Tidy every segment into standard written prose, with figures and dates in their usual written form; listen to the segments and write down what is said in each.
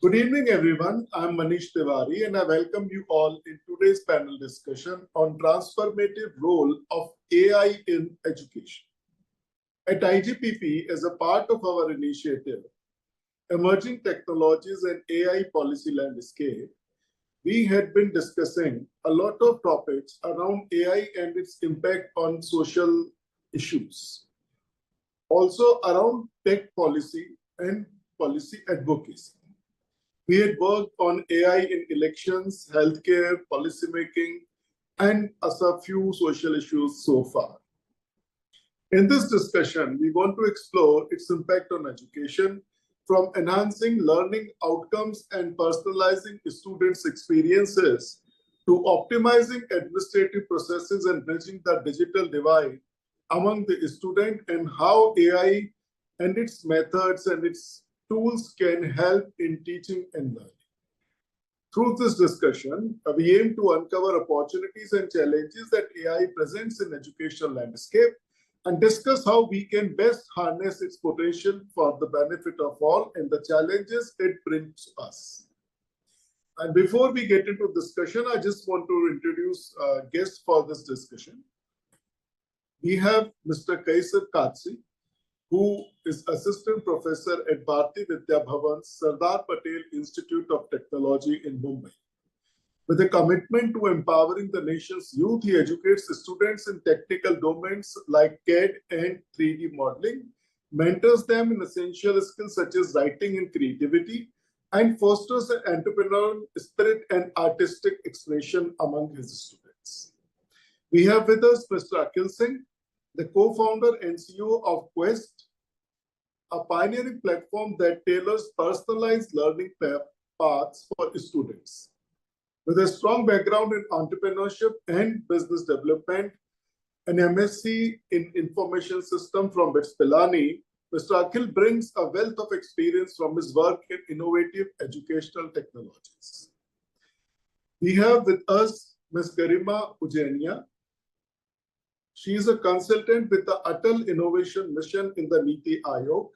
Good evening, everyone. I'm Manish Tiwari, and I welcome you all in today's panel discussion on transformative role of AI in education. At IGPP, as a part of our initiative, Emerging Technologies and AI Policy Landscape, we had been discussing a lot of topics around AI and its impact on social issues. Also around tech policy and policy advocacy. We had worked on AI in elections, healthcare, policymaking, and a few social issues so far. In this discussion, we want to explore its impact on education, from enhancing learning outcomes and personalizing students' experiences to optimizing administrative processes and bridging the digital divide among the student, and how AI and its methods and its tools can help in teaching and learning. Through this discussion, we aim to uncover opportunities and challenges that AI presents in educational landscape and discuss how we can best harness its potential for the benefit of all and the challenges it brings us. And before we get into discussion, I just want to introduce guests for this discussion. We have Mr. 𝐋𝐞𝐚𝐫𝐧𝐢𝐧𝐠, who is Assistant Professor at Bhartiya Bhavan's Sardar Patel Institute of Technology in Mumbai. With a commitment to empowering the nation's youth, he educates students in technical domains like CAD and 3D modeling, mentors them in essential skills such as writing and creativity, and fosters an entrepreneurial spirit and artistic expression among his students. We have with us Mr. Akhil Singh, the co-founder and CEO of Questt, a pioneering platform that tailors personalized learning paths for students. With a strong background in entrepreneurship and business development, an MSc in Information System from BITS Pilani, Mr. Akhil brings a wealth of experience from his work in innovative educational technologies. We have with us Ms. Garima Ujjainia. She is a consultant with the Atal Innovation Mission in the NITI Aayog.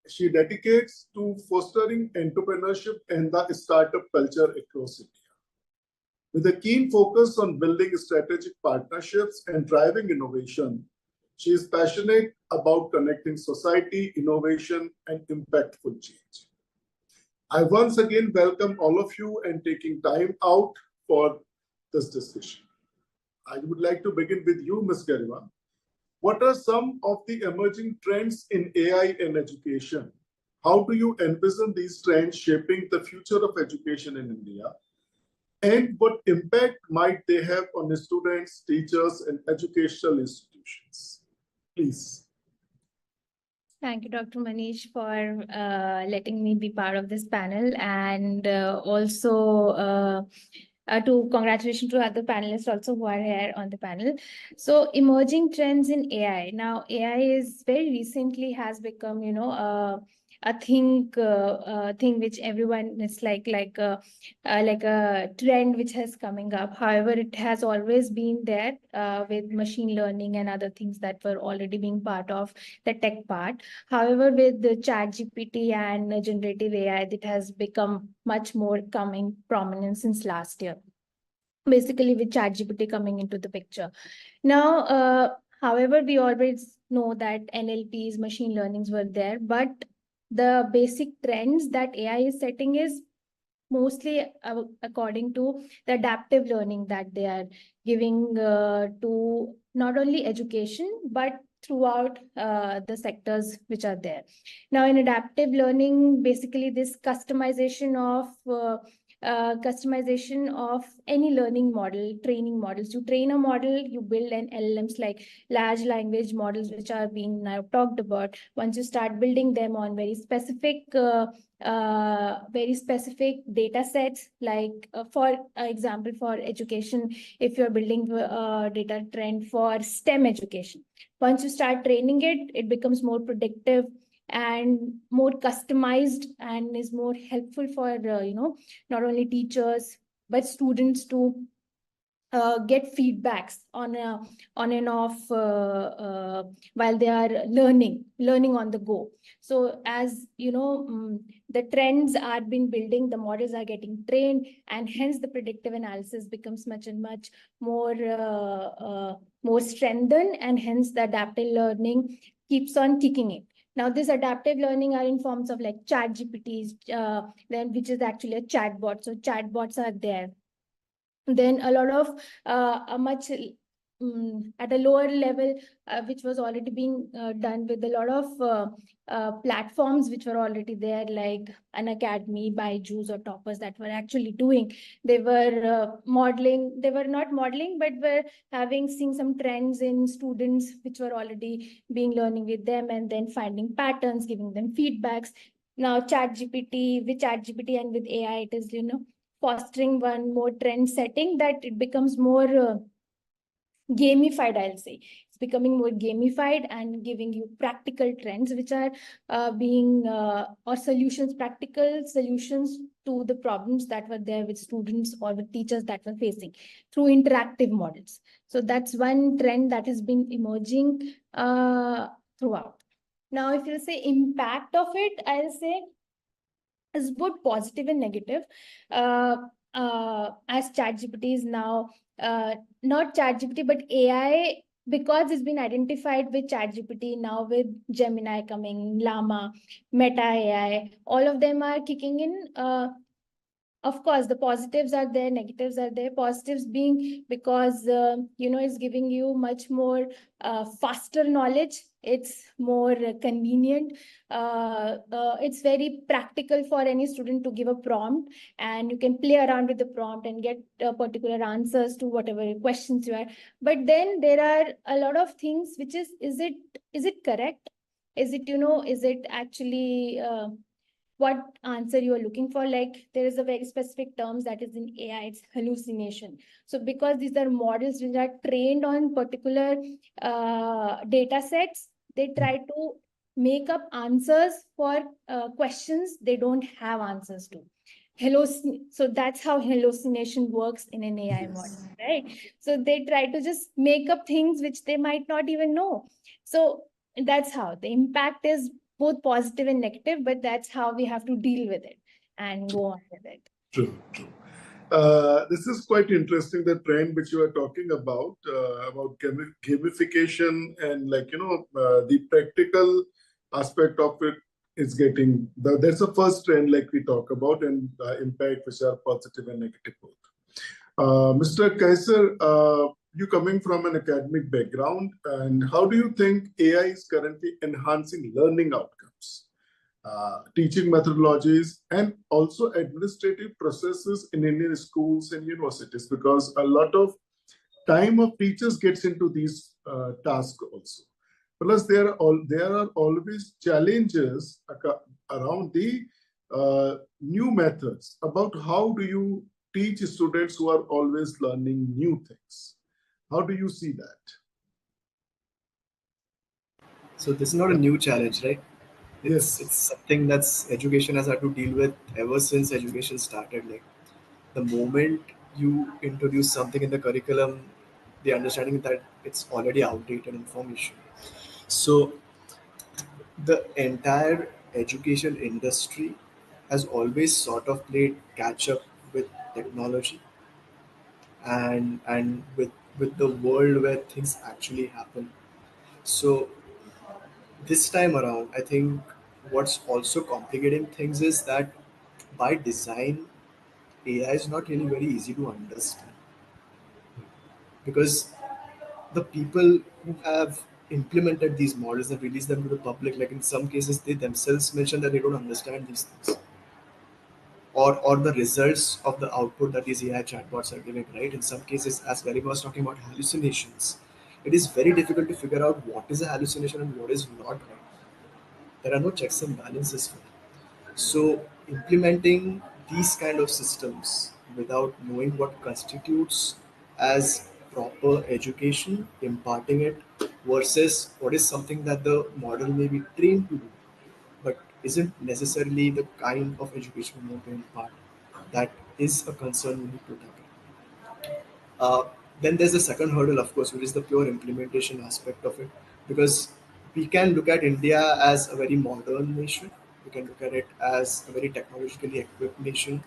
She dedicates to fostering entrepreneurship and the startup culture across India. With a keen focus on building strategic partnerships and driving innovation, she is passionate about connecting society, innovation, and impactful change. I once again welcome all of you and taking time out for this discussion. I would like to begin with you, Ms. Garima. What are some of the emerging trends in AI and education? How do you envision these trends shaping the future of education in India? And what impact might they have on the students, teachers, and educational institutions? Please. Thank you, Dr. Manish, for letting me be part of this panel, and also congratulations to other panelists also who are here on the panel. So emerging trends in AI. Now, AI is very recently has become, a thing which everyone is like a trend which has coming up. However, it has always been there with machine learning and other things that were already being part of the tech part. However, with the ChatGPT and generative AI, it has become much more coming prominent since last year. Basically, with ChatGPT coming into the picture. Now, however, we always know that NLPs, machine learnings were there, but the basic trends that AI is setting is mostly according to the adaptive learning that they are giving to not only education, but throughout the sectors which are there. Now, in adaptive learning, basically this customization of any learning model, training models. You train a model, you build an LLMs like large language models, which are being now talked about. Once you start building them on very specific data sets, like for example, for education, if you're building a data trend for STEM education, once you start training it, it becomes more predictive and more customized and is more helpful for not only teachers but students to get feedbacks on and off while they are learning on the go. So as you know, the trends are being building, the models are getting trained, and hence the predictive analysis becomes much and much more strengthened, and hence the adaptive learning keeps on kicking in. Now, this adaptive learning are in forms of like chat GPTs, then which is actually a chatbot. So chatbots are there. Then a lot of a much at a lower level, which was already being done with a lot of platforms which were already there, like an academy, Byju's, or Toppers, that were actually doing. They were modeling. They were not modeling, but were seeing some trends in students which were already being learning with them, and then finding patterns, giving them feedbacks. Now, with ChatGPT and with AI, it is fostering one more trend setting, that it becomes more gamified, I'll say. It's becoming more gamified and giving you practical trends which are or solutions, practical solutions to the problems that were there with students or with teachers that were facing through interactive models. So that's one trend that has been emerging throughout. Now, if you say impact of it, I'll say is both positive and negative. As ChatGPT is now not ChatGPT, but AI, because it's been identified with ChatGPT, now with Gemini coming, Llama, Meta AI, all of them are kicking in. Of course, the positives are there, negatives are there. Positives being because it's giving you much more faster knowledge. It's more convenient. It's very practical for any student to give a prompt, and you can play around with the prompt and get particular answers to whatever questions you are. But then there are a lot of things which is it correct? Is it actually what answer you are looking for? Like, there is a very specific terms that is in AI, it's hallucination. So because these are models which are trained on particular data sets, they try to make up answers for questions they don't have answers to. So that's how hallucination works in an AI model, right? So they try to just make up things which they might not even know. So that's how the impact is both positive and negative, but that's how we have to deal with it and go on with it. True, true. This is quite interesting, the trend which you are talking about gamification, and the practical aspect of it is getting, that's the first trend like we talk about, and impact which are positive and negative both. Mr. Kaisar, you coming from an academic background, and how do you think AI is currently enhancing learning outcomes, teaching methodologies, and also administrative processes in Indian schools and universities? Because a lot of time of teachers gets into these tasks also. Plus, there are always challenges around the new methods. About how do you teach students who are always learning new things? How do you see that? So this is not a new challenge, right? Yes. It's something that's education has had to deal with ever since education started. Like, the moment you introduce something in the curriculum, the understanding that it's already outdated information. So the entire education industry has always sort of played catch up with technology and with the world where things actually happen. So this time around, I think what's also complicating things is that by design, AI is not really very easy to understand, because the people who have implemented these models and released them to the public, like in some cases, they themselves mention that they don't understand these things, or the results of the output that these AI chatbots are giving, right? In some cases, as Garima was talking about hallucinations, it is very difficult to figure out what is a hallucination and what is not, right? There are no checks and balances for it. So implementing these kind of systems without knowing what constitutes as proper education, imparting it, versus what is something that the model may be trained to do, but isn't necessarily the kind of education we want to impart, that is a concern we need to tackle. Then there's the second hurdle, of course, which is the pure implementation aspect of it. Because we can look at India as a very modern nation, we can look at it as a very technologically equipped nation.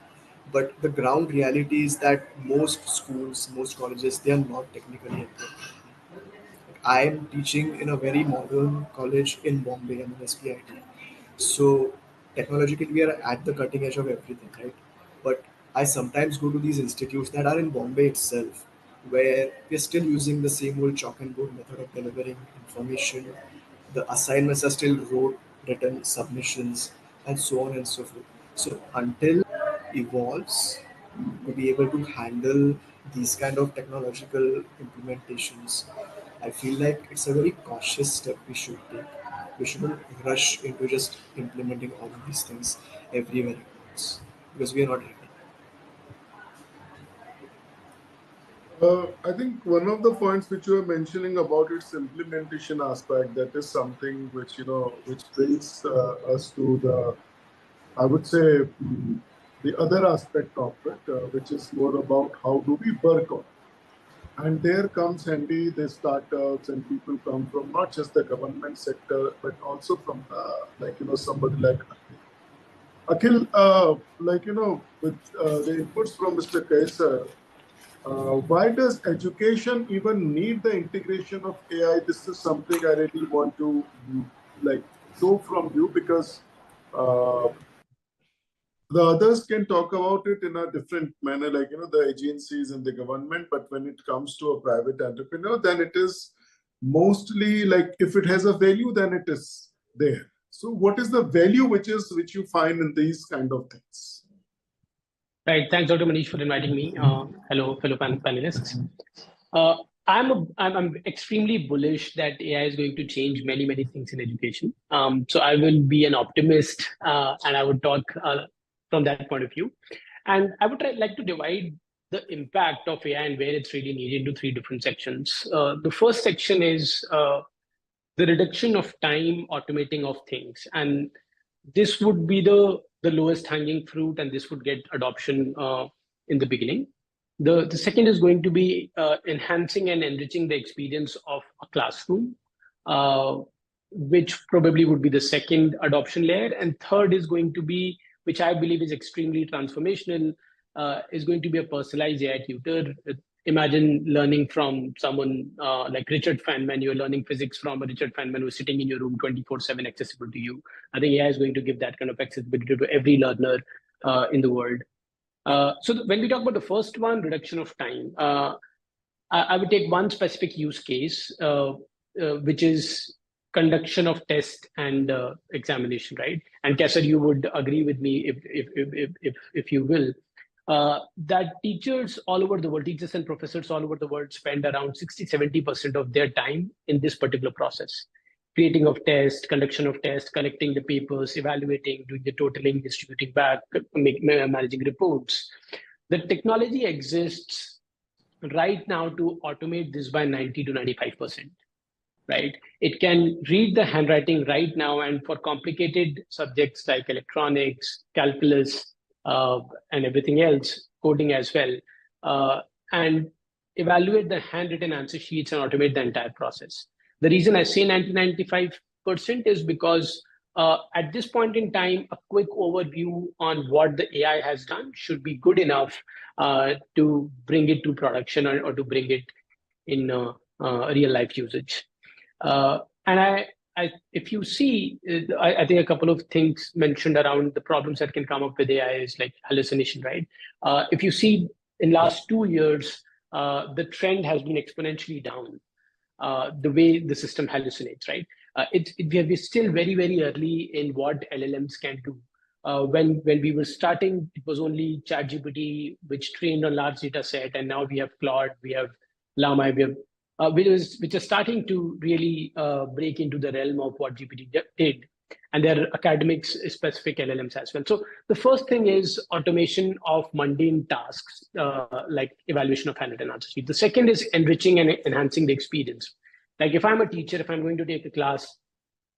But the ground reality is that most schools, most colleges, they are not technically equipped. I am teaching in a very modern college in Bombay, I'm an SPIT. So technologically, we are at the cutting edge of everything, right? But I sometimes go to these institutes that are in Bombay itself, where we're still using the same old chalk and board method of delivering information. The assignments are still rote, written submissions, and so on and so forth. So until evolves to be able to handle these kind of technological implementations, I feel like it's a very cautious step we should take. We shouldn't rush into just implementing all of these things everywhere at once because we are not ready. I think one of the points which you were mentioning about its implementation aspect, that is something which, which brings us to the, I would say, the other aspect of it, which is more about how do we work on. And there comes handy the startups and people come from not just the government sector, but also from, somebody like Akhil, with the inputs from Mr. Kaisar, why does education even need the integration of AI? This is something I really want to know from you, because the others can talk about it in a different manner, the agencies and the government. But when it comes to a private entrepreneur, then it is mostly like, if it has a value, then it is there. So what is the value which you find in these kind of things? Right. Thanks, Dr. Manish, for inviting me. Hello, fellow panelists. I'm extremely bullish that AI is going to change many, many things in education. So I will be an optimist, and I would talk from that point of view. And I would like to divide the impact of AI and where it's really needed into three different sections. The first section is the reduction of time, automating of things. And this would be the lowest hanging fruit, and this would get adoption in the beginning. The second is going to be enhancing and enriching the experience of a classroom, which probably would be the second adoption layer. And third is going to be, which I believe is extremely transformational, is going to be a personalized AI tutor. Imagine learning from someone like Richard Feynman. You're learning physics from a Richard Feynman who's sitting in your room 24/7, accessible to you. I think AI is going to give that kind of accessibility to every learner in the world. So when we talk about the first one, reduction of time, I would take one specific use case, which is conduction of test and examination, right? And Kaisar, you would agree with me if you will. That teachers all over the world, teachers and professors all over the world spend around 60-70% of their time in this particular process. Creating of tests, conduction of tests, collecting the papers, evaluating, doing the totaling, distributing back, managing reports. The technology exists right now to automate this by 90 to 95%. Right? It can read the handwriting right now, and for complicated subjects like electronics, calculus, and everything else, coding as well, and evaluate the handwritten answer sheets and automate the entire process. The reason I say 90-95% is because at this point in time, a quick overview on what the AI has done should be good enough to bring it to production or to bring it in real life usage. And if you see, I think a couple of things mentioned around the problems that can come up with AI is like hallucination, right? If you see in last 2 years, the trend has been exponentially down, the way the system hallucinates, right? We're still very, very early in what LLMs can do. When we were starting, it was only ChatGPT, which trained on large data set, and now we have Claude, we have Llama, we have which are starting to really break into the realm of what GPT did. And there are academics specific LLMs as well. So the first thing is automation of mundane tasks, like evaluation of handwritten answer sheet. The second is enriching and enhancing the experience. Like if I'm a teacher, if I'm going to take a class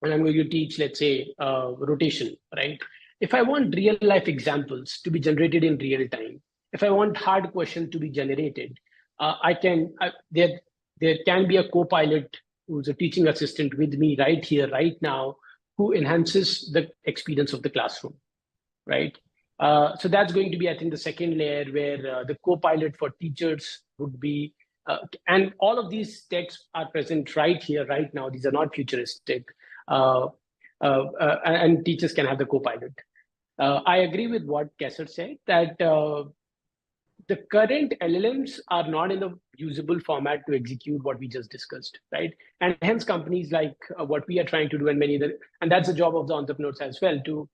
and I'm going to teach, let's say, rotation, right? If I want real life examples to be generated in real time, if I want hard questions to be generated, there can be a co-pilot who's a teaching assistant with me right here, right now, who enhances the experience of the classroom, right? So that's going to be, I think, the second layer where the co-pilot for teachers would be, and all of these techs are present right here, right now. These are not futuristic, and teachers can have the co-pilot. I agree with what 𝐶𝐚𝐫𝐧𝐢 said, that the current LLMs are not in the usable format to execute what we just discussed, right? And hence companies like what we are trying to do, and many other, and that's the job of the entrepreneurs as well, to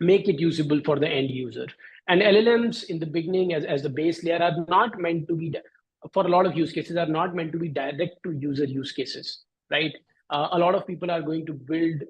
make it usable for the end user. And LLMs in the beginning as the base layer are not meant to be, for a lot of use cases, are not meant to be direct to user use cases, right? A lot of people are going to build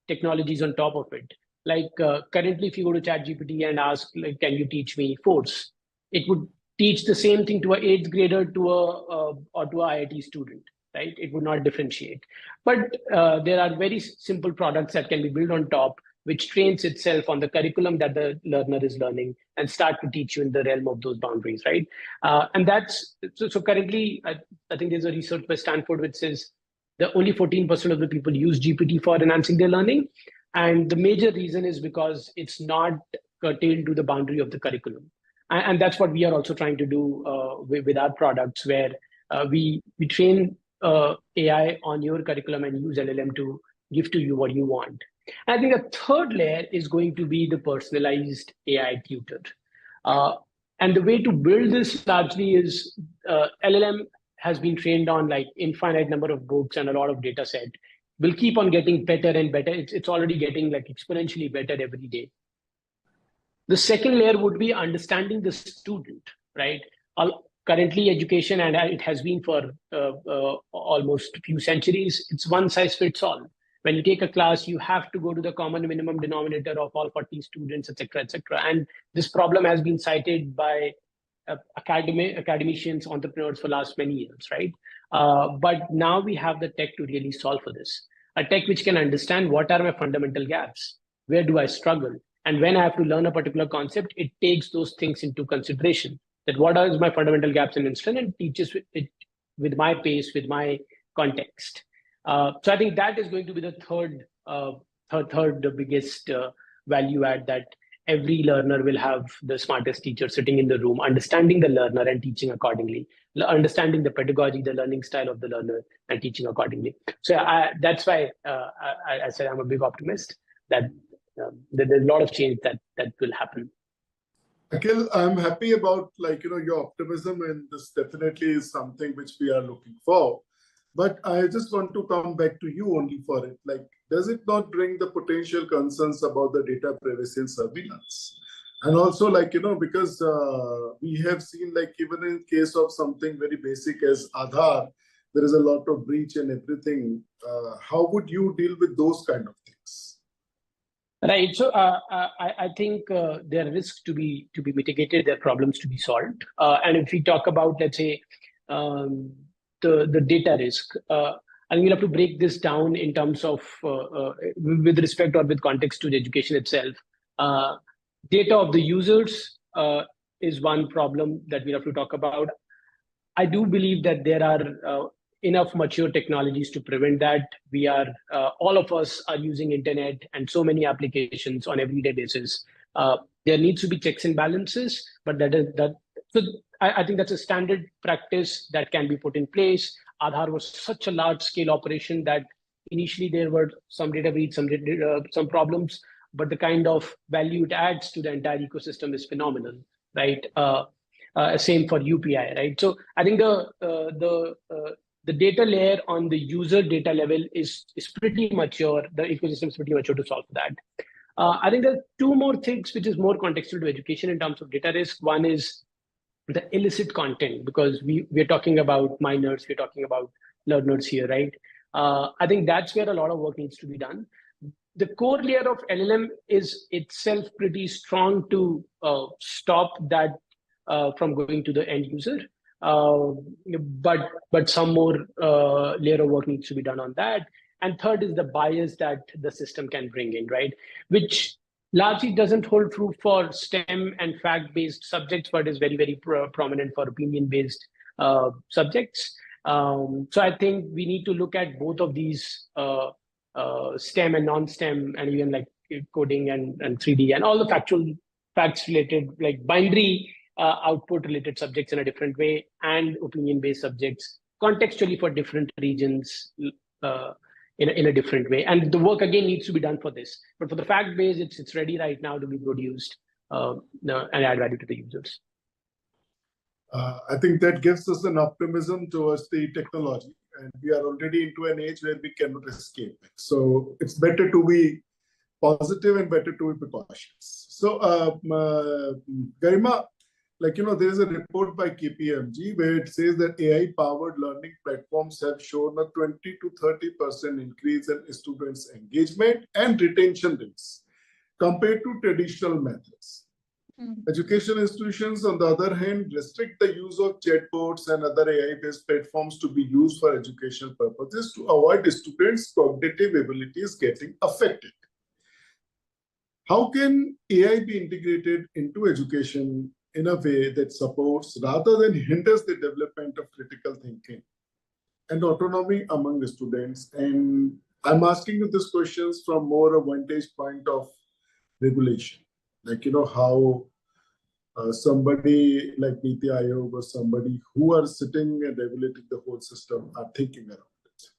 technologies on top of it. Like currently, if you go to ChatGPT and ask, like, can you teach me force? It would teach the same thing to an 8th grader or to an IIT student, right? It would not differentiate. But there are very simple products that can be built on top, which trains itself on the curriculum that the learner is learning and start to teach you in the realm of those boundaries, right? And that's, so currently, I think there's a research by Stanford which says that only 14% of the people use GPT for enhancing their learning. And the major reason is because it's not curtailed to the boundary of the curriculum. And that's what we are also trying to do with our products, where we train AI on your curriculum and use LLM to give to you what you want. And I think a third layer is going to be the personalized AI tutor. And the way to build this largely is LLM has been trained on like infinite number of books and a lot of data set. Will keep on getting better and better. It's already getting like exponentially better every day. The second layer would be understanding the student, right? Currently, education, and it has been for almost a few centuries, it's one size fits all. When you take a class, you have to go to the common minimum denominator of all 40 students, et cetera, et cetera. And this problem has been cited by academicians, entrepreneurs for last many years, right? But now we have the tech to really solve for this. A tech which can understand what are my fundamental gaps, where do I struggle, and when I have to learn a particular concept, it takes those things into consideration. That what are my fundamental gaps in instant and teaches it with my pace, with my context. So I think that is going to be the third biggest value add, that every learner will have the smartest teacher sitting in the room, understanding the learner and teaching accordingly, understanding the pedagogy, the learning style of the learner and teaching accordingly. So that's why I said I'm a big optimist that there's a lot of change that will happen. Akhil, I'm happy about your optimism, and this definitely is something which we are looking for. But I just want to come back to you only for it. Like, does it not bring the potential concerns about the data privacy and surveillance? And also, because we have seen, even in case of something very basic as Aadhaar, there is a lot of breach and everything. How would you deal with those kind of things? Right. So I think there are risks to be mitigated, there are problems to be solved. And if we talk about, let's say, the data risk, and we'll have to break this down in terms of with respect or with context to the education itself. Data of the users is one problem that we have to talk about. I do believe that there are enough mature technologies to prevent that. We are all of us are using internet and so many applications on everyday basis. There needs to be checks and balances, but so I think that's a standard practice that can be put in place. Aadhaar was such a large scale operation that initially there were some data breach, some problems, but the kind of value it adds to the entire ecosystem is phenomenal, right? Same for UPI, right? So I think the data layer on the user data level is pretty mature. The ecosystem is pretty mature to solve that. I think there are two more things which is more contextual to education in terms of data risk. One is the illicit content, because we're talking about minors, we're talking about learners here, right? I think that's where a lot of work needs to be done. The core layer of LLM is itself pretty strong to stop that from going to the end user. But some more layer of work needs to be done on that. And third is the bias that the system can bring in, right? Which largely doesn't hold true for STEM and fact-based subjects, but is very, very prominent for opinion-based subjects. So I think we need to look at both of these STEM and non-STEM, and even like coding and 3D and all the facts related, like binary output related subjects in a different way, and opinion based subjects contextually for different regions in a different way. And the work again needs to be done for this. But for the fact based, it's ready right now to be produced and add value to the users. I think that gives us an optimism towards the technology, and we are already into an age where we cannot escape it. So it's better to be positive and better to be precautious. So, Garima, there is a report by KPMG where it says that AI-powered learning platforms have shown a 20 to 30% increase in students' engagement and retention rates compared to traditional methods. Education institutions, on the other hand, restrict the use of chatbots and other AI-based platforms to be used for educational purposes to avoid students' cognitive abilities getting affected. How can AI be integrated into education in a way that supports rather than hinders the development of critical thinking and autonomy among the students? And I'm asking you these questions from more a vantage point of regulation. How somebody like NITI Aayog or somebody who are sitting and regulating the whole system are thinking around it.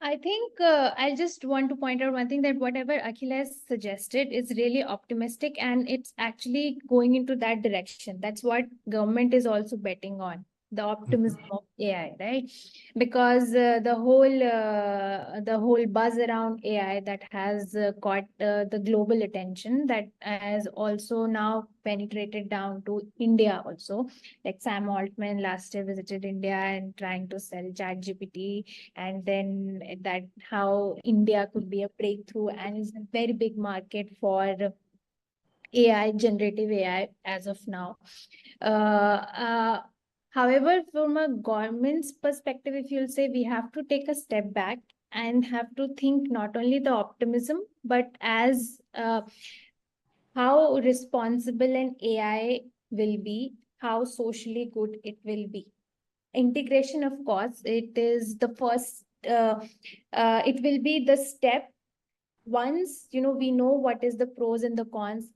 I think I just want to point out one thing, that whatever Akhil has suggested is really optimistic, and it's actually going into that direction. That's what government is also betting on, the optimism of AI, right? Because the whole buzz around AI that has caught the global attention, that has also now penetrated down to India also. Like Sam Altman last year visited India and trying to sell ChatGPT, and then that how India could be a breakthrough and is a very big market for AI, generative AI as of now. However, from a government's perspective, if you'll say, we have to take a step back and have to think not only the optimism, but as how responsible an AI will be, how socially good it will be. Integration, of course, it is the first, it will be the step. Once we know what is the pros and the cons,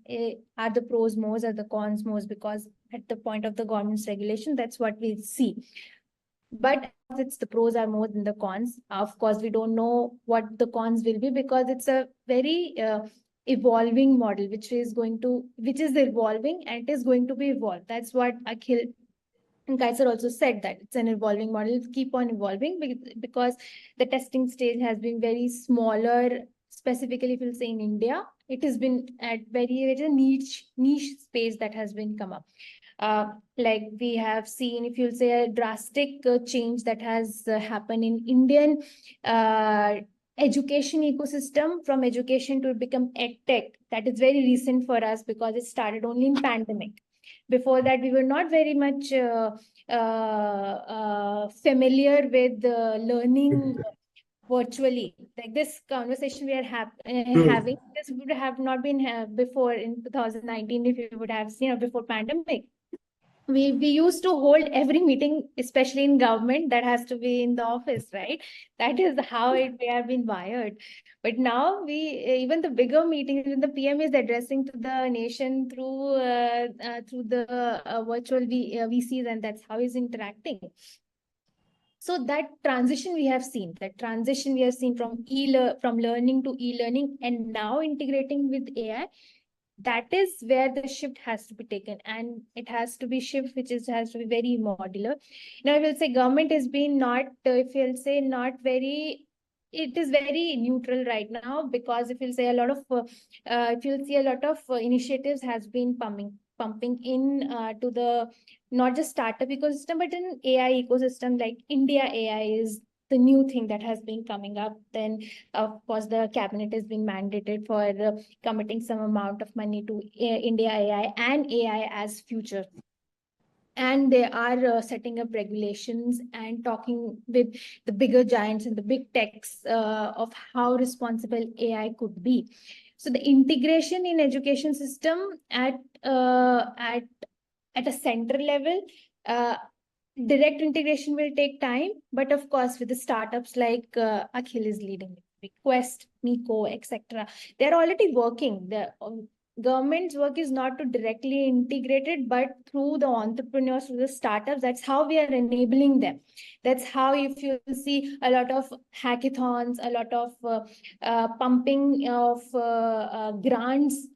are the pros more, are the cons more, because at the point of the government's regulation, that's what we see. But it's the pros are more than the cons. Of course, we don't know what the cons will be, because it's a very evolving model, which is evolving, and it is going to be evolved. That's what Akhil and Kaisar also said, that it's an evolving model, it'll keep on evolving, because the testing stage has been very smaller. Specifically, if you'll say in India, it has been at very niche space that has been come up. Like we have seen, if you'll say, a drastic change that has happened in Indian education ecosystem, from education to become edtech. That is very recent for us, because it started only in pandemic. Before that, we were not very much familiar with learning virtually. Like this conversation we are having, this would have not been before in 2019, if you would have seen, before pandemic. We used to hold every meeting, especially in government, that has to be in the office, right? That is how we have been wired. But now even the bigger meetings, when the PM is addressing to the nation through the virtual VCs, and that's how he's interacting. So that transition we have seen, from learning to e-learning, and now integrating with AI. That is where the shift has to be taken, and it has to be shift which has to be very modular. Now, I will say government has been not, if you'll say, not very, it is very neutral right now, because if you'll say a lot of, if you'll see a lot of initiatives has been pumping in to the, not just startup ecosystem, but in AI ecosystem, like India AI is the new thing that has been coming up. Then, of course, the cabinet has been mandated for committing some amount of money to India AI and AI as future. And they are setting up regulations and talking with the bigger giants and the big techs of how responsible AI could be. So the integration in education system at at a center level, direct integration will take time, but of course, with the startups like Akhil is leading, Questt, 𝐋𝐞𝐚𝐫𝐧𝐢𝐧𝐠, etc., they're already working. The government's work is not to directly integrate it, but through the entrepreneurs, through the startups. That's how we are enabling them. That's how, if you see a lot of hackathons, a lot of pumping of grants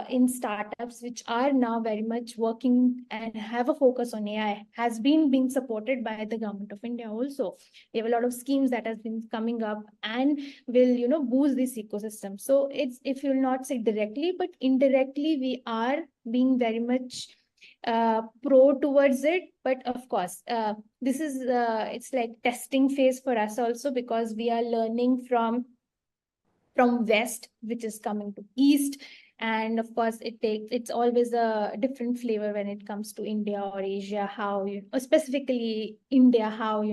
in startups, which are now very much working and have a focus on AI, has been being supported by the government of India also. We have a lot of schemes that has been coming up and will, boost this ecosystem. So it's, if you'll not say directly, but indirectly, we are being very much pro towards it. But of course, this is it's like testing phase for us also, because we are learning from West, which is coming to East. And of course, it's always a different flavor when it comes to India or Asia, how, or specifically India, how,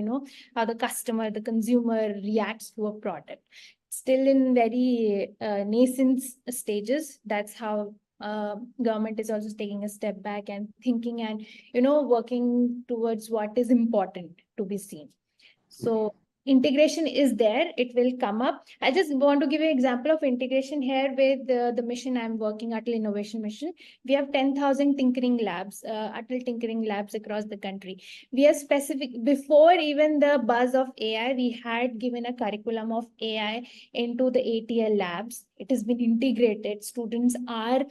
how the customer, the consumer reacts to a product. Still in very nascent stages. That's how government is also taking a step back and thinking and, working towards what is important to be seen. So integration is there, it will come up. I just want to give you an example of integration here with the mission I'm working, Atal Innovation Mission. We have 10,000 tinkering labs, Atal tinkering labs across the country. We are specific, before even the buzz of AI, we had given a curriculum of AI into the ATL labs. It has been integrated. Students are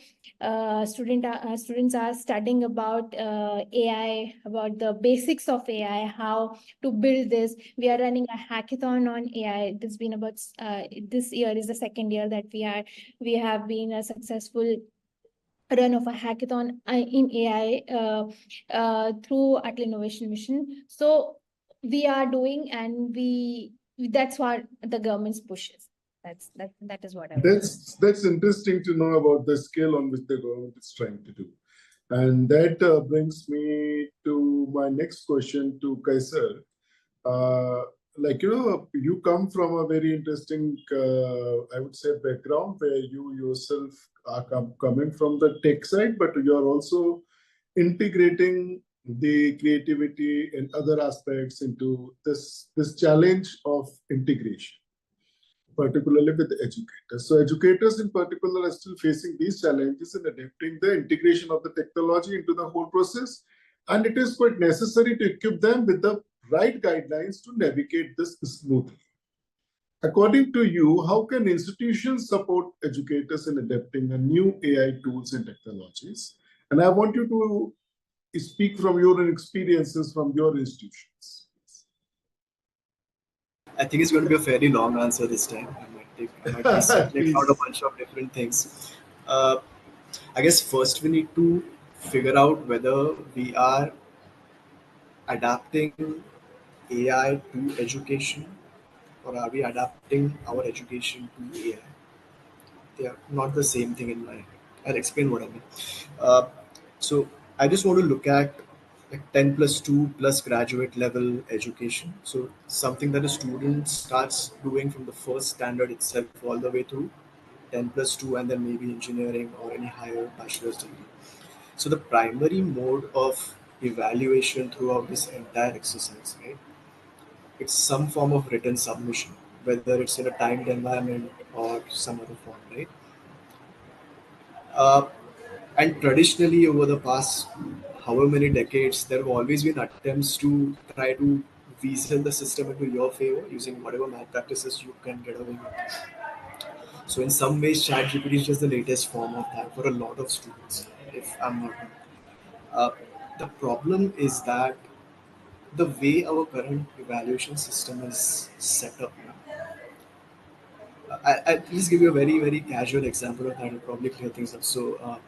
studying about AI, about the basics of AI, how to build this. We are running a hackathon on AI. It's been about this year is the second year that we have been a successful run of a hackathon in AI through Atal Innovation Mission. So we are doing, and that's what the government's pushes. That is what I would That's interesting to know about the scale on which the government is trying to do. And that brings me to my next question to Kaisar. You come from a very interesting, I would say, background where you yourself are coming from the tech side, but you are also integrating the creativity and other aspects into this challenge of integration, particularly with the educators. So educators in particular are still facing these challenges in adapting the integration of the technology into the whole process. And it is quite necessary to equip them with the right guidelines to navigate this smoothly. According to you, how can institutions support educators in adapting the new AI tools and technologies? And I want you to speak from your experiences from your institutions. I think it's going to be a fairly long answer this time. I might be settling out a bunch of different things. I guess first we need to figure out whether we are adapting AI to education, or are we adapting our education to AI? They are not the same thing in my head. I'll explain what I mean. So I just want to look at like 10 plus 2 plus graduate level education. So something that a student starts doing from the first standard itself all the way through 10 plus 2, and then maybe engineering or any higher bachelor's degree. So the primary mode of evaluation throughout this entire exercise, right? It's some form of written submission, whether it's in a timed environment or some other form, right? Uh, and traditionally, over the past however many decades, there have always been attempts to try to weasel the system into your favor using whatever malpractices you can get away with. So in some ways, ChatGPT is just the latest form of that for a lot of students, if I'm not wrong. Uh, the problem is that the way our current evaluation system is set up now, I'll just give you a very, very casual example of that. It'll probably clear things up. So,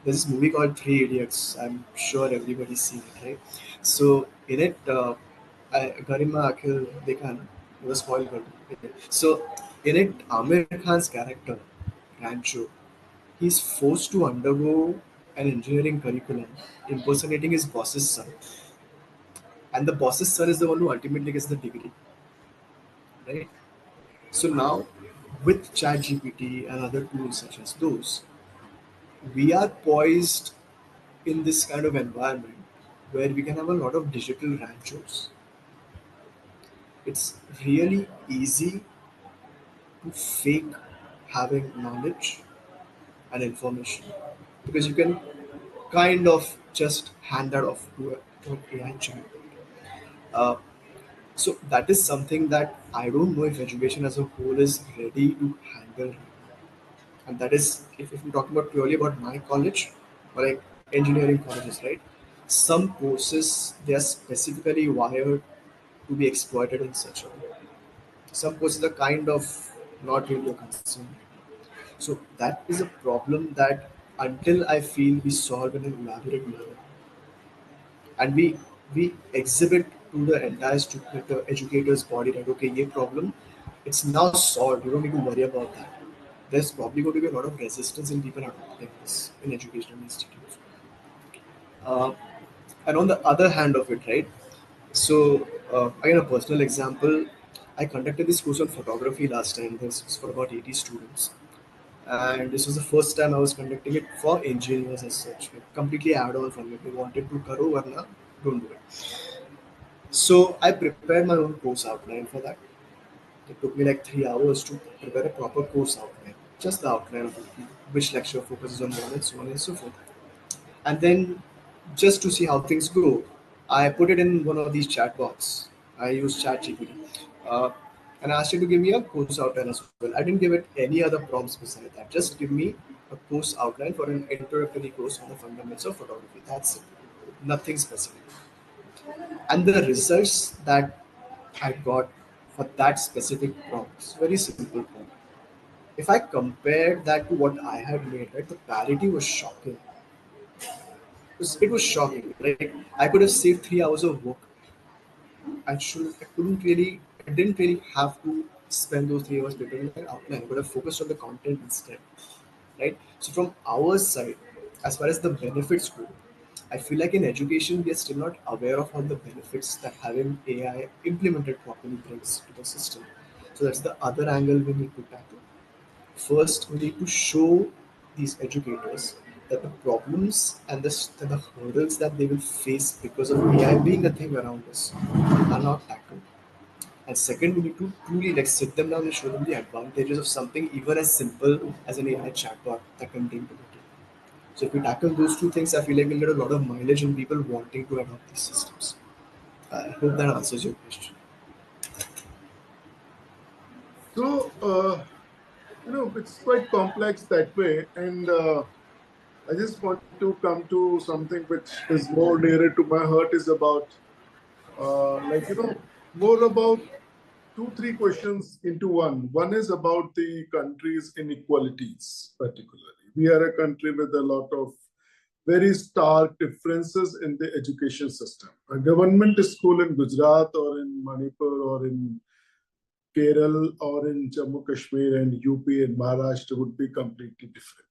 there's this movie called Three Idiots. I'm sure everybody's seen it, right? So, in it, Garima, Akhil, they can, the spoil good. So, in it, Amir Khan's character, Rancho, he's forced to undergo an engineering curriculum impersonating his boss's son. And the boss's son is the one who ultimately gets the degree, right? So now, with ChatGPT and other tools such as those, we are poised in this kind of environment where we can have a lot of digital ranchos, it's really easy to fake having knowledge and information because you can kind of just hand that off to an AI chat. Uh, so that is something that I don't know if education as a whole is ready to handle. And that is, if we're talking about purely about my college or like engineering colleges, right? Some courses they are specifically wired to be exploited in such a way. Some courses are kind of not really a concern. So that is a problem that until I feel we solve in an elaborate manner and we exhibit to the entire the educator's body that okay, ये problem it's now solved. You don't need to worry about that. There's probably going to be a lot of resistance in people adopting this in educational institutes. Uh, and on the other hand of it, right? So again, a personal example. I conducted this course on photography last time. This was for about 80 students, and this was the first time I was conducting it for engineers as such. Like, completely add-on for me. If they wanted to karo, varna, don't do it. So I prepared my own course outline for that. It took me like 3 hours to prepare a proper course outline, just the outline of which lecture focuses on what and so on and so forth. And then just to see how things go, I put it in one of these chat box. I use ChatGPT. Uh, and I asked it to give me a course outline as well. I didn't give it any other prompts beside that. Just give me a course outline for an introductory course on the fundamentals of photography. That's it. Nothing specific. And the results that I got for that specific prompt is very simple prompt. If I compared that to what I had made, right, the parity was shocking. It was shocking. Like I could have saved 3 hours of work. I didn't really have to spend those 3 hours preparing that outline. I could have focused on the content instead, right? So from our side, as far as the benefits go, I feel like in education we are still not aware of all the benefits that having AI implemented properly brings to the system. So that's the other angle we need to tackle. First, we need to show these educators that the problems and the hurdles that they will face because of AI being a thing around us are not tackled. And second, we need to truly like sit them down and show them the advantages of something even as simple as an AI chatbot that can bring to the table. So if we tackle those two things, I feel like we'll get a lot of mileage in people wanting to adopt these systems. I hope that answers your question. So, it's quite complex that way. And I just want to come to something which is more nearer to my heart is about, more about two, three questions into one. One is about the country's inequalities, particularly. We are a country with a lot of very stark differences in the education system. A government school in Gujarat or in Manipur or in Kerala or in Jammu Kashmir and UP and Maharashtra would be completely different.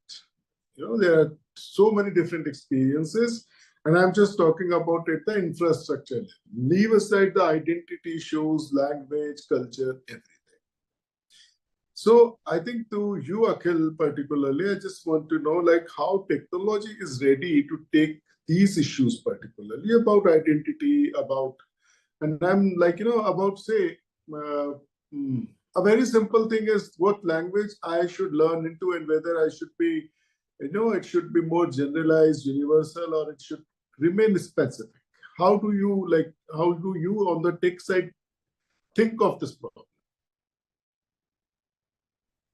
There are so many different experiences, and I'm just talking about it, the infrastructure level. Leave aside the identity shows, language, culture, everything. So I think to you, Akhil, particularly, I just want to know like how technology is ready to take these issues, particularly about identity, and I'm like, about say, uh, a very simple thing is what language I should learn into and whether I should be, it should be more generalized, universal, or it should remain specific. How do you on the tech side think of this problem?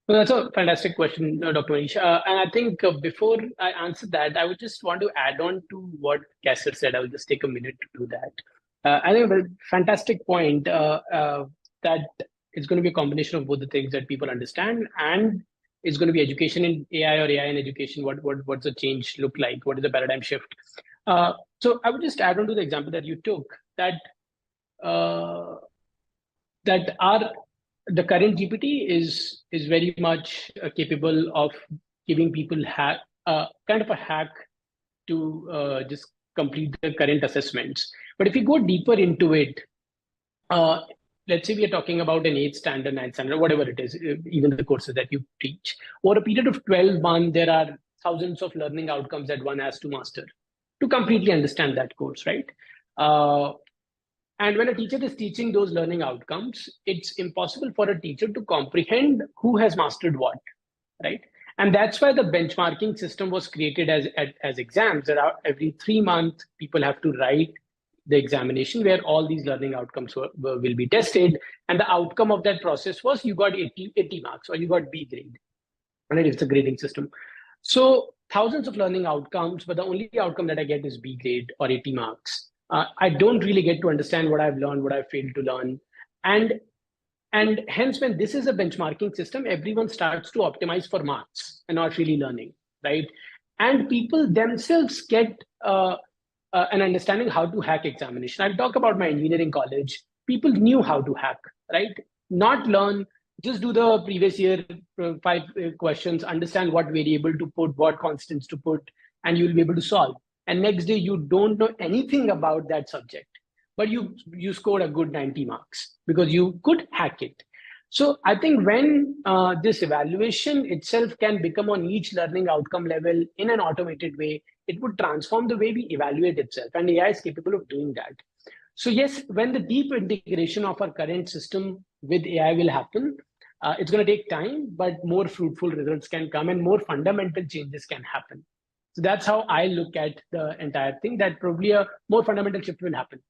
Well, that's a fantastic question, Dr. Manish. And I think before I answer that, I would just want to add on to what Kaisar said. I will just take a minute to do that. I think a fantastic point that it's going to be a combination of both the things that people understand, and it's going to be education in AI or AI in education. What's the change look like? What is the paradigm shift? So I would just add on to the example that you took that uh, the current GPT is very much capable of giving people kind of a hack to just complete the current assessments. But if you go deeper into it, uh, let's say we are talking about an 8th standard, 9th standard, whatever it is, even the courses that you teach, over a period of 12 months, there are thousands of learning outcomes that one has to master. to completely understand that course, right? And when a teacher is teaching those learning outcomes, it's impossible for a teacher to comprehend who has mastered what, right? And that's why the benchmarking system was created as exams. There are every 3 months, people have to write the examination where all these learning outcomes will be tested. And the outcome of that process was you got 80 marks or you got B grade. Right? It's a grading system. So thousands of learning outcomes, but the only outcome that I get is B grade or 80 marks. I don't really get to understand what I've learned, what I failed to learn. And hence, when this is a benchmarking system, everyone starts to optimize for marks and not really learning, right? And people themselves get an understanding how to hack examination. I'll talk about my engineering college. People knew how to hack, right? Not learn, just do the previous year 5 questions, understand what variable to put, what constants to put, and you'll be able to solve. And next day, you don't know anything about that subject, but you scored a good 90 marks because you could hack it. So I think when this evaluation itself can become on each learning outcome level in an automated way, it would transform the way we evaluate itself. And AI is capable of doing that. So yes, when the deep integration of our current system with AI will happen, it's going to take time, but more fruitful results can come and more fundamental changes can happen. So that's how I look at the entire thing, that probably a more fundamental shift will happen.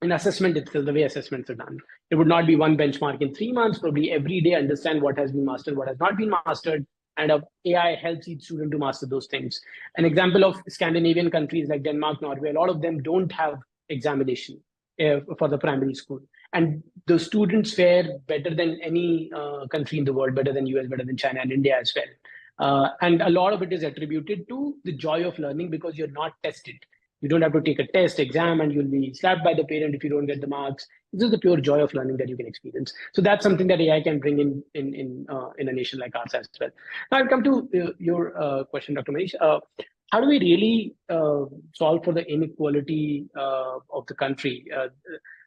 In assessment itself, the way assessments are done. It would not be one benchmark in 3 months, probably every day understand what has been mastered, what has not been mastered, and AI helps each student to master those things. An example of Scandinavian countries like Denmark, Norway, a lot of them don't have examination for the primary school. And the students fare better than any country in the world, better than US, better than China and India as well. And a lot of it is attributed to the joy of learning because you're not tested. You don't have to take a test, exam, and you'll be slapped by the parent if you don't get the marks. This is the pure joy of learning that you can experience. So that's something that AI can bring in a nation like ours as well. Now I'll come to your question, Dr. Manish. How do we really solve for the inequality of the country?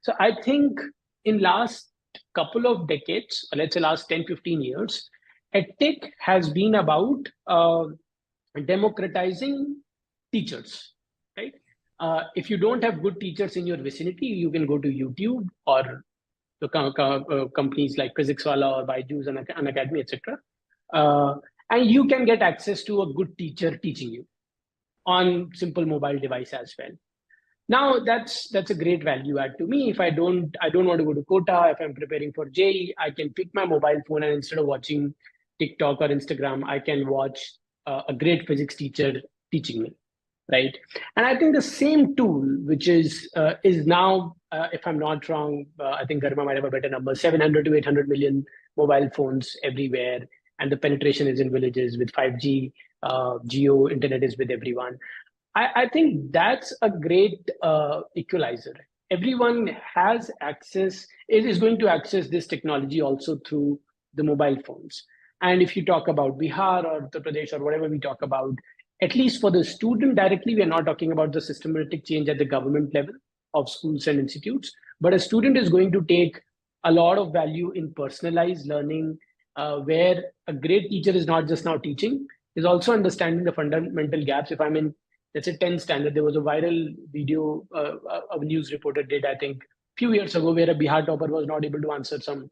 So I think in last couple of decades, let's say last 10, 15 years, EdTech has been about democratizing teachers, right? If you don't have good teachers in your vicinity, you can go to YouTube or the companies like Physicswala or Byju's and Unacademy, etc. And you can get access to a good teacher teaching you on simple mobile device as well. Now that's a great value add to me. If I don't want to go to Kota, if I'm preparing for JEE, I can pick my mobile phone and instead of watching TikTok or Instagram, I can watch a great physics teacher teaching me, right? And I think the same tool, which is now, if I'm not wrong, I think Garima might have a better number, 700 to 800 million mobile phones everywhere, and the penetration is in villages with 5G, geo internet is with everyone. I think that's a great equalizer. Everyone has access, is going to access this technology also through the mobile phones. And if you talk about Bihar or Uttar Pradesh or whatever we talk about, at least for the student directly, we are not talking about the systematic change at the government level of schools and institutes, but a student is going to take a lot of value in personalized learning, where a great teacher is not just now teaching, is also understanding the fundamental gaps. If I'm in, let's say 10th standard, there was a viral video a news reporter did, I think, a few years ago, where a Bihar topper was not able to answer some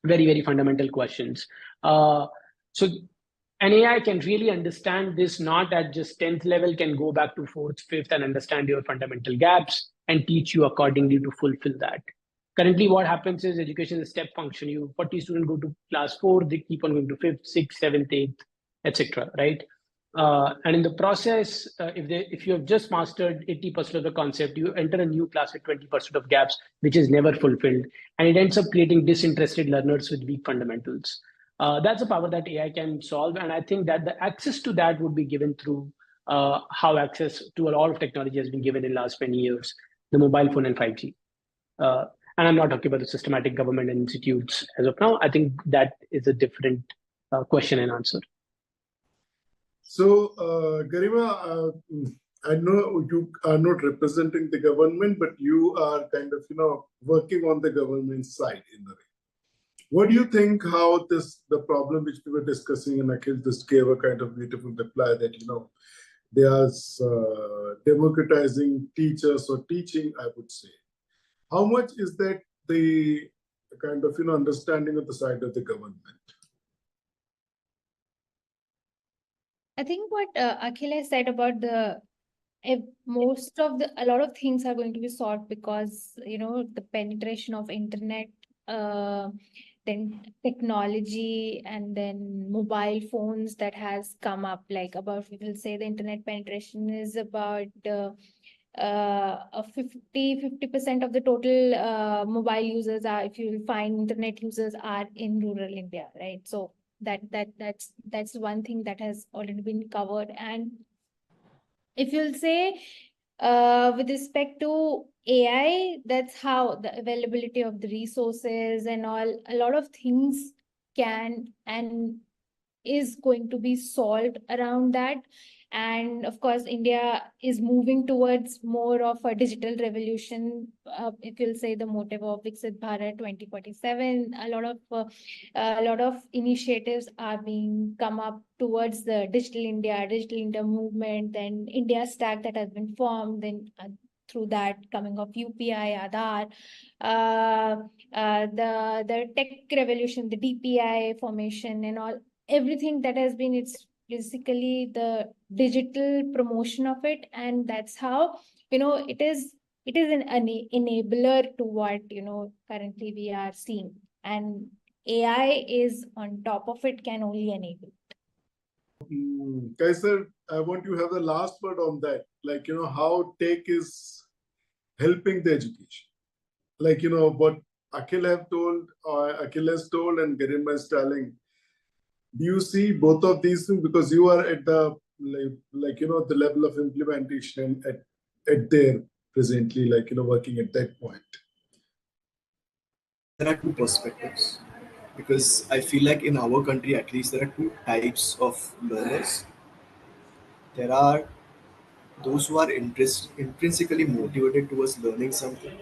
very, very fundamental questions. So an AI can really understand this, not at just 10th level, can go back to 4th, 5th, and understand your fundamental gaps and teach you accordingly to fulfill that. Currently, what happens is education is a step function. 40 students go to class 4, they keep on going to 5th, 6th, 7th, 8th, etc. Right? And in the process, if you have just mastered 80% of the concept, you enter a new class with 20% of gaps, which is never fulfilled. And it ends up creating disinterested learners with weak fundamentals. That's a power that AI can solve. And I think that the access to that would be given through how access to a lot of technology has been given in the last 20 years, the mobile phone and 5G. And I'm not talking about the systematic government and institutes as of now. I think that is a different question and answer. So, Garima, I know you are not representing the government, but you are kind of, working on the government side in the way. What do you think how the problem which we were discussing, and Akhil just gave a kind of beautiful reply that, they are democratizing teachers or teaching, I would say. How much is that the kind of understanding of the side of the government? I think what Akhil has said about if a lot of things are going to be solved because the penetration of internet, then technology, and then mobile phones that has come up. Like about, we will say the internet penetration is about 50% of the total mobile users are, if you will find internet users, are in rural India, right? So that's one thing that has already been covered. And if you'll say with respect to AI, that's how the availability of the resources and all, a lot of things can and is going to be solved around that. And of course, India is moving towards more of a digital revolution. If you'll say the motive of Viksit Bharat 2047, a lot of initiatives are being come up towards the digital India movement, then India stack that has been formed, then through that coming of UPI, Aadhaar, the tech revolution, the DPI formation, and all, everything that has been, it's basically the digital promotion of it. And that's how it is an enabler to what currently we are seeing, and AI is on top of it, can only enable. Kaisar, I want you to have the last word on that. Like, how tech is helping the education. Like, what Akhil has told and Garima is telling. Do you see both of these things? Because you are at the the level of implementation at there presently, working at that point. There are two perspectives, because I feel like in our country, at least, there are two types of learners. There are those who are intrinsically motivated towards learning something,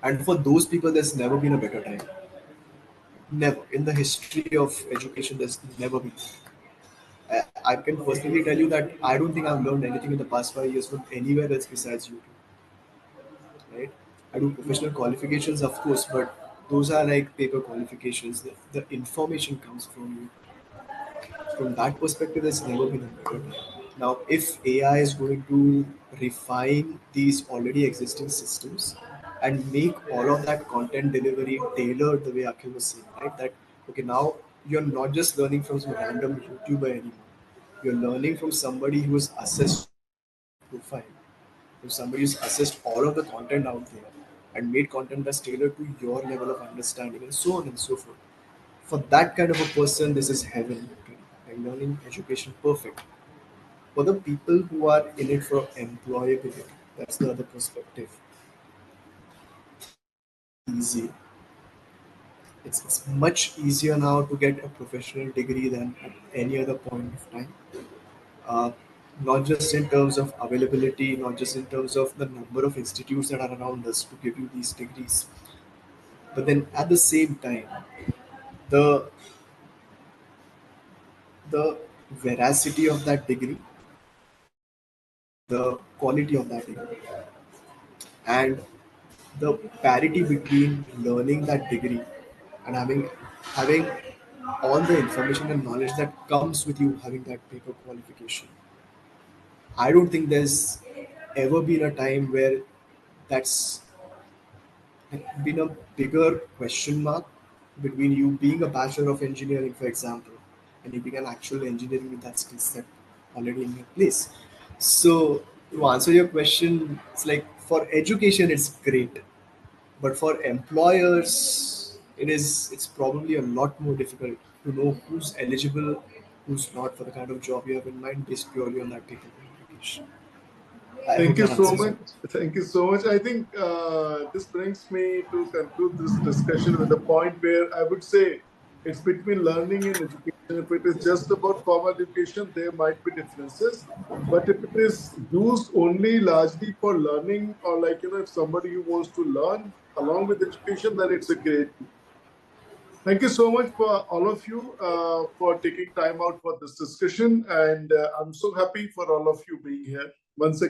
and for those people, there's never been a better time. Never in the history of education, there's never been. I can personally tell you that I don't think I've learned anything in the past 5 years from anywhere else besides YouTube. Right? I do professional qualifications, of course, but those are like paper qualifications. The information comes from you. From that perspective, there's never been a better time. Now, if AI is going to refine these already existing systems and make all of that content delivery tailored the way Akhil was saying, right? That okay, now you're not just learning from some random YouTuber anymore. You're learning from somebody who has assessed profile, from somebody who's assessed all of the content out there and made content that's tailored to your level of understanding, and so on and so forth. For that kind of a person, this is heaven. Like learning education, perfect. For the people who are in it for employability, that's the other perspective. Easy. It's much easier now to get a professional degree than at any other point of time. Uh, Not just in terms of availability, not just in terms of the number of institutes that are around us to give you these degrees, but then at the same time, the the veracity of that degree, the quality of that degree, and the parity between learning that degree and having all the information and knowledge that comes with you having that paper qualification. I don't think there's ever been a time where that's been a bigger question mark between you being a bachelor of engineering, for example, and you being an actual engineering with that skill set already in your place. So to answer your question, it's like for education it's great, but for employers it's probably a lot more difficult to know who's eligible, who's not for the kind of job you have in mind based purely on that paper qualification. I hope Thank you that so answers your much. Thank you so much. I think this brings me to conclude this discussion with a point where I would say it's between learning and education. If it is just about formal education, there might be differences. But if it is used only largely for learning, or if somebody who wants to learn along with education, then it's a great. Thank you so much for all of you for taking time out for this discussion. And I'm so happy for all of you being here. Once again.